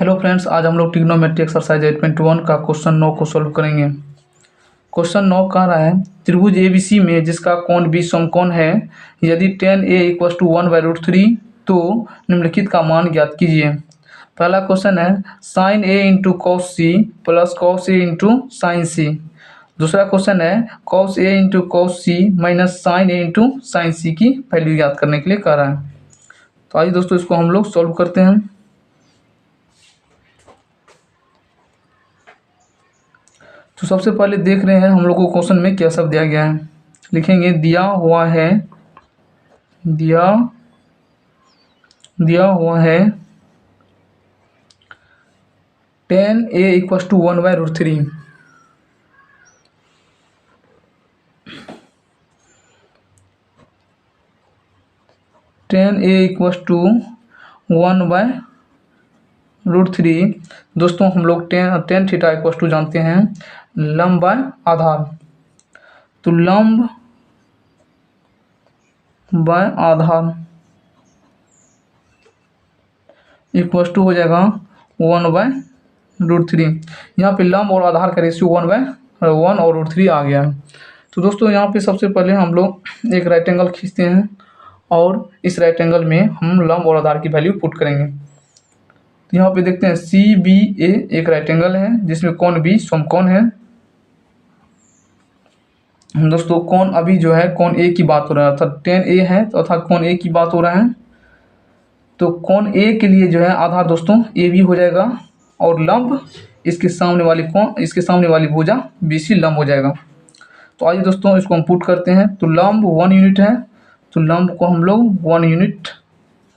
Hello friends, आज हम लोग ट्रिग्नोमेट्री एक्सरसाइज 8.1 का क्वेश्चन 9 को सॉल्व करेंगे। क्वेश्चन 9 कह रहा है त्रिभुज एबीसी में जिसका कोण बी समकोण है, यदि tan a इक्वल टू 1/√3 तो निम्नलिखित का मान ज्ञात कीजिए। पहला क्वेश्चन है sine a into cos C plus cos a into sine C. दूसरा क्वेश्चन है cos a into cos C minus sine a into sine C की वैल्यू ज्ञात करने के लिए कह रहा है। तो आइए दोस्तों इसको हम लोग सॉल्व करते हैं। तो सबसे पहले देख रहे हैं हम लोग को क्वेश्चन में क्या सब दिया गया है। लिखेंगे दिया हुआ है tan a equal to 1/√3। tan a equal to 1/√3। दोस्तों हम लोग टेन थीटा इक्वल टू जानते हैं लंब बाय आधार। तो लंब बाय आधार इक्वल टू हो जाएगा 1/√3। यहाँ पे लंब और आधार का रेशियो 1/1 और √3 आ गया है। तो दोस्तों यहाँ पे सबसे पहले हम लोग एक राइट एंगल खींचते हैं और इस राइट एंगल में हम लंब और आधार की वैल्यू पुट करेंगे। तो यहाँ पे देखते हैं CBA एक राइट एंगल है जिसमें कोण B समकोण है। दोस्तों कोण अभी जो है कोण A की बात हो रहा है, अर्थात tan A है तो अर्थात कोण A की बात हो रहा है। तो कोण A के लिए जो है आधार दोस्तों AB हो जाएगा और लंब इसके सामने वाली भुजा BC लंब हो जाएगा। तो आइए दोस्तों इसको हम पुट करते हैं। तो लंब 1 यूनिट है तो लंब को हम लोग 1 यूनिट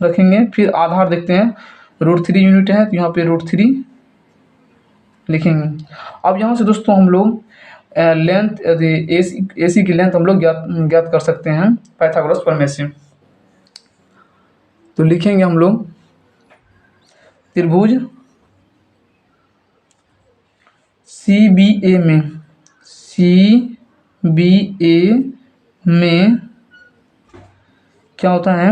रखेंगे। फिर आधार देखते हैं √3 यूनिट है तो यहाँ पे √3 लिखेंगे। अब यहाँ से दोस्तों हम लोग लेंथ AC की लेंथ हम लोग ज्ञात कर सकते हैं पाइथागोरस प्रमेय से। तो लिखेंगे हम लोग त्रिभुज CBA में क्या होता है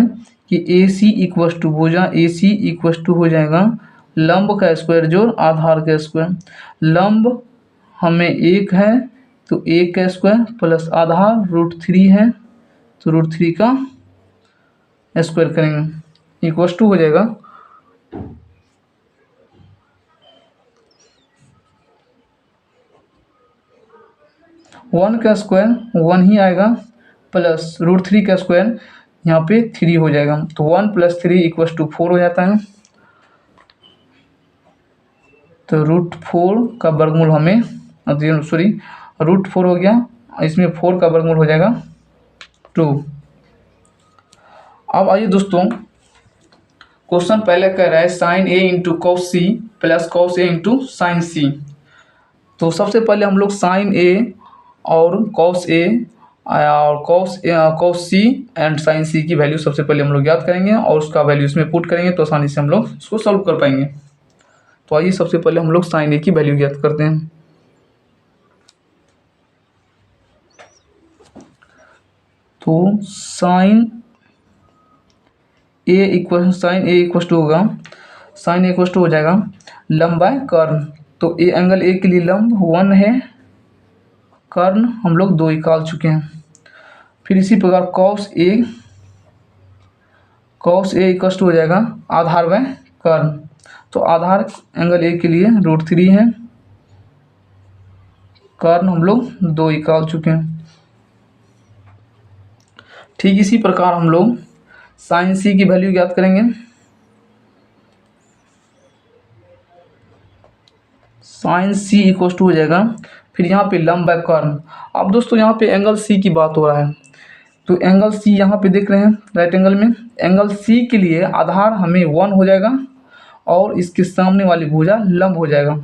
कि AC इक्वल टू भुजा AC इक्वल टू हो जाएगा लंब का स्क्वायर जोड़ आधार का स्क्वायर। लंब हमें 1 है तो 1 का स्क्वायर प्लस आधार √3 है तो √3 का स्क्वायर करेंगे इक्वल टू हो जाएगा 1 का स्क्वायर 1 ही आएगा प्लस √3 का स्क्वायर यहाँ पे 3 हो जाएगा। तो 1 + 3 = 4 हो जाता है। तो √4 का वर्गमूल हमें √4 हो गया, इसमें 4 का वर्गमूल हो जाएगा 2। अब आइए दोस्तों क्वेश्चन पहले कह रहा है sine A into cos C plus cos A into sine C. तो सबसे पहले हम लोग साइन A और कॉस A और cos C and sine C की वैल्यू सबसे पहले हम लोग ज्ञात करेंगे और उसका वैल्यू इसमें पुट करेंगे तो आसानी से हम लोग इसको सॉल्व कर पाएंगे। तो आइए सबसे पहले हम लोग साइन A की वैल्यू ज्ञात करते हैं। तो साइन A इक्वल टू होगा साइन A इक्वल टू हो जाएगा लंब बाय कर्ण। तो एंगल A के लिए लंब 1 है, कर्ण हम लोग 2 निकाल चुके हैं। फिर इसी प्रकार कॉस A इक्वल टू हो जाएगा आधार बाय कर्ण। तो आधार एंगल A के लिए √3 है, कर्ण हम लोग 2 निकाल चुके हैं। ठीक इसी प्रकार हम लोग साइन C की वैल्यू ज्ञात करेंगे। साइन C इक्वल टू हो जाएगा फिर यहाँ पे लंब बाय कर्ण। अब दोस्तों यहाँ पे एंगल C की बात हो रहा है तो एंगल C यहाँ पे देख रहे हैं राइट एंगल में एंगल C के लिए आधार हमें 1 हो जाएगा और इसके सामने वाली भुजा लंब हो जाएगा।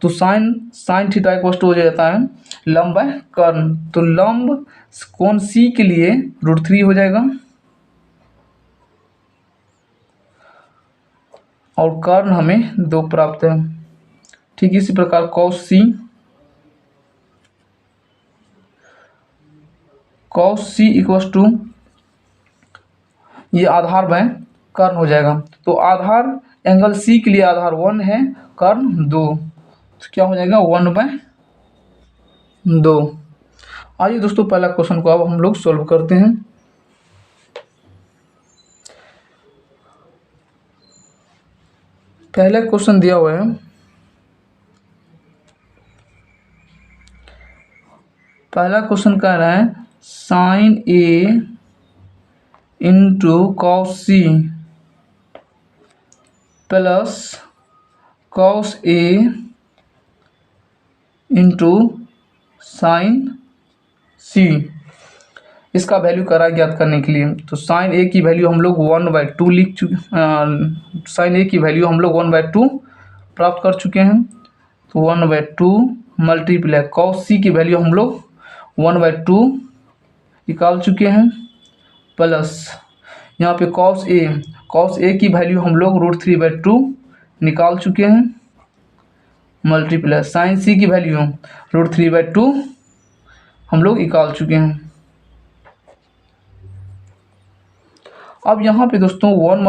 तो साइन थीटा इक्वल टू हो जाता है लंब बाय कर्ण। तो लंब कोण C के लिए √3 हो जाएगा और कर्ण हमें 2 प्राप्त है। ठीक इसी प्रकार कॉस C इक्वल टू ये आधार बाय कर्ण हो जाएगा। तो आधार एंगल सी के लिए आधार 1 है, कर्ण 2, तो क्या हो जाएगा 1/2। आइए दोस्तों पहला क्वेश्चन को अब हम लोग सॉल्व करते हैं। पहला क्वेश्चन दिया हुआ है, पहला क्वेश्चन कह रहा है sine A into cos C plus cos A into sine C, इसका वैल्यू करा ज्ञात करने के लिए। तो साइन ए की वैल्यू हम लोग 1/2 लिख चुके, साइन ए की वैल्यू हम लोग 1/2 प्राप्त कर चुके हैं। तो 1/2 मल्टीप्लाई कॉस सी की वैल्यू हम लोग 1/2 निकाल चुके हैं, प्लस यहाँ पे कॉस ए की वैल्यू हम लोग √3/2 निकाल चुके हैं, मल्टीप्लाई साइन सी की वैल्यू √3/2 हम लोग निकाल चुके हैं। अब यहाँ पे दोस्तों 1 ×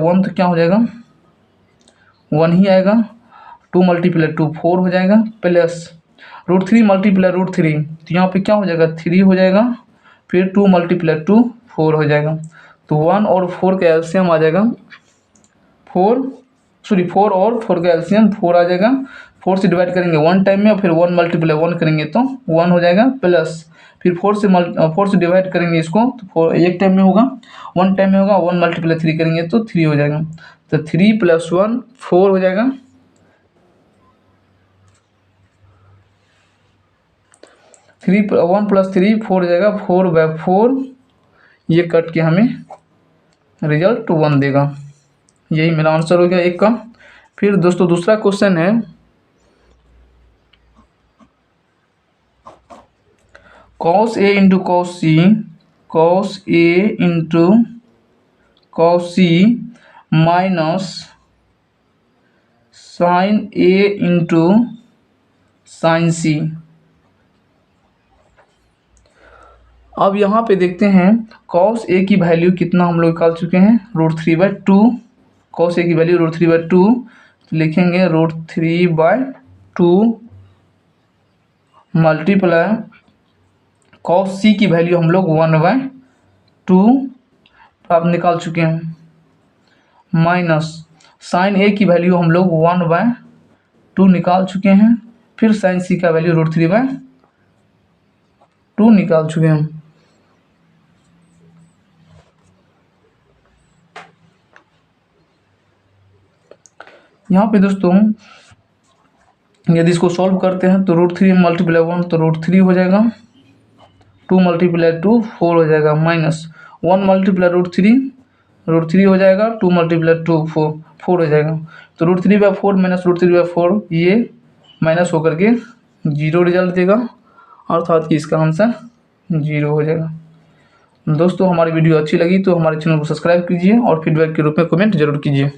1 तो क्या हो जाएगा 1 ही आएगा, 2 × 2 4 हो जाएगा, प्लस √3 × √3 तो यहाँ पे क्या हो जाएगा 3 हो जाएगा, फिर 2 × 2 4 हो जाएगा। तो 1 और 4 का एलसीएम आ जाएगा 4 और 4 का एलसीएम 4 आ जाएगा। 4 से डिवाइड करेंगे 1 टाइम में और फिर 1 × 1 करेंगे तो 1 हो जाएगा, प्लस फिर 4 से डिवाइड करेंगे इसको तो 4 एक टाइम में होगा, 1 टाइम में होगा, 1 × 3 करेंगे तो 3 हो जाएगा। तो 3 + 1 4 हो जाएगा, 1 + 3 4 हो जाएगा, 4/4 ये कट के हमें रिजल्ट 1 देगा। यही मेरा आंसर हो गया एक का। फिर दोस्तों दूसरा क्वेश्चन है cos A × cos A × cos C minus sin A × sin C। अब यहाँ पे देखते हैं cos A की वैल्यू कितना हम लोग निकाल चुके हैं √3/2, cos A की वैल्यू √3/2 तो लिखेंगे √3/2 मल्टीप्लाई cos C की वैल्यू हम लोग 1/2 आप निकाल चुके हैं, माइनस sin A की वैल्यू हम लोग 1/2 निकाल चुके हैं, फिर sin C का वैल्यू √3/2 निकाल चुके हैं। यहाँ पे दोस्तों यदि इसको सॉल्व करते हैं तो √3 × 1 तो √3 हो जाएगा, 2 × 2 4 हो जाएगा, माइनस 1 × √3 हो जाएगा, 2 × 2 4 हो जाएगा। तो √3/4 माइनस √3/4 ये माइनस होकर के 0 रिजल्ट देगा, अर्थात कि इसका आंसर 0 हो जाएगा। दोस्तों हमारी वीडियो अच्छी लगी तो हमारे चैनल को सब्सक्राइब कीजिए और फीडबैक के रूप में कमेंट जरूर कीजिए।